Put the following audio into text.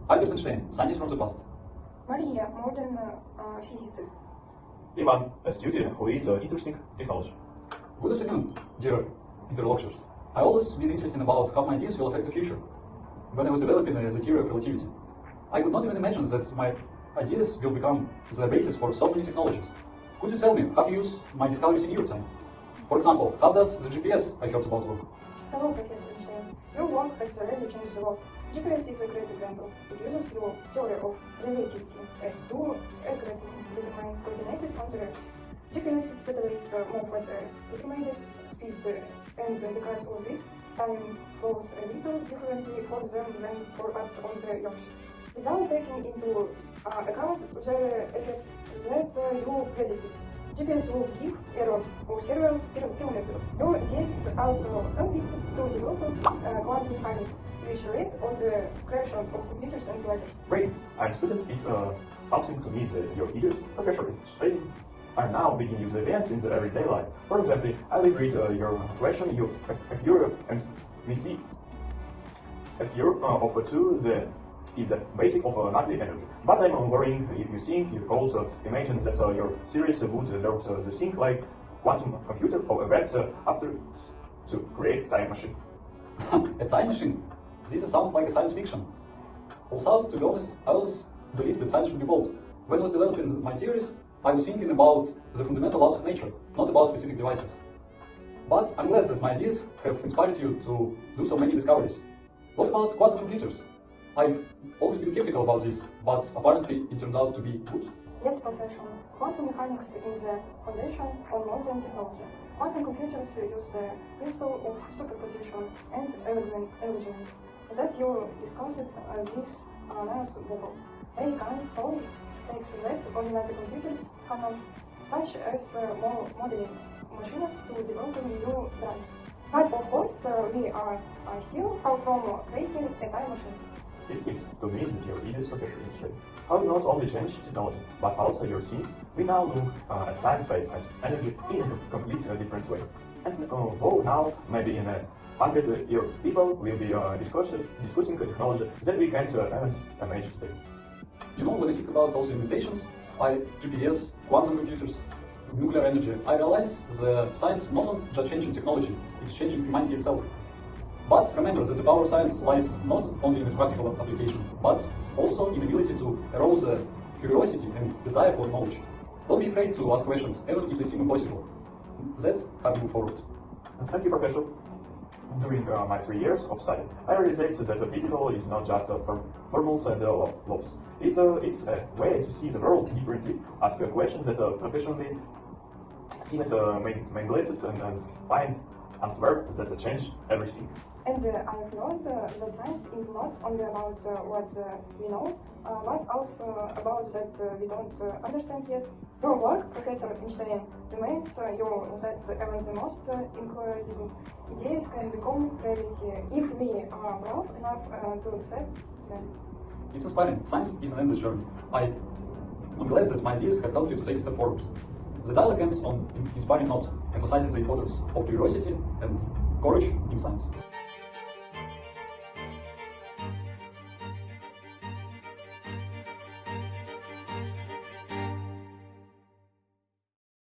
Albert Einstein, scientist from the past. Maria, modern physicist. Ivan, a student who is interested in technology. Good afternoon, dear interlocutors. I always been interested about how my ideas will affect the future. When I was developing the theory of relativity, I could not even imagine that my ideas will become the basis for so many technologies. Could you tell me how you use my discoveries in your time? For example, how does the GPS I heard about work? Hello, Professor Einstein. Your work has really changed the world. GPS is a great example. It uses your theory of relativity to accurately determine coordinates on the Earth. GPS satellites move at a tremendous speed, and because of this, time flows a little differently for them than for us on the Earth. Without taking into account the effects that you predicted, GPS will give errors of several kilometers. Your ideas also help it to develop quantum mechanics, which led on the creation of computers and lasers. Great. I'm student. It's something to meet your ideas. Professor is studying. I'm now beginning use events in the everyday life. For example, I will read your question, you occur, and we see as you offer to the is the basic of nuclear energy. But I'm worrying if you think you also imagine that your series would learn the thing like quantum computer or events after to create time machine. A time machine? This sounds like a science fiction. Also, to be honest, I always believed that science should be bold. When I was developing my theories, I was thinking about the fundamental laws of nature, not about specific devices. But I'm glad that my ideas have inspired you to do so many discoveries. What about quantum computers? I've always been skeptical about this, but apparently it turned out to be good. Yes, Professor. Quantum mechanics is the foundation of modern technology. Quantum computers use the principle of superposition and alignment that you discussed this nice before. They can solve tasks that ordinary computers cannot, such as more modeling machines to develop new drugs. But of course, we are still far from creating a time machine. It seems to me that your ideas, Professor Einstein, have not only changed technology, but also your things. We now look at time, space, and energy in a completely different way. And now, maybe in 100 years, people will be discussing technology that we can't even imagine today. You know, when I think about those inventations, GPS, quantum computers, nuclear energy, I realize the science not just changing technology, it's changing humanity itself. But remember that the power of science lies not only in its practical application, but also in the ability to arouse curiosity and desire for knowledge. Don't be afraid to ask questions, even if they seem impossible. That's how we move forward. Thank you, Professor. During my 3 years of study, I realized that the physical is not just formals and laws. It's a way to see the world differently, ask questions that professionally see with main glasses and find answers that change everything. And I've learned that science is not only about what we know, but also about that we don't understand yet. Your work, Professor Einstein, demands that even the most incredible ideas can become reality if we are brave enough to accept them. It's inspiring. Science is an endless journey. I'm glad that my ideas have helped you to take a step forward. The dialogue ends on inspiring note, emphasizing the importance of curiosity and courage in science.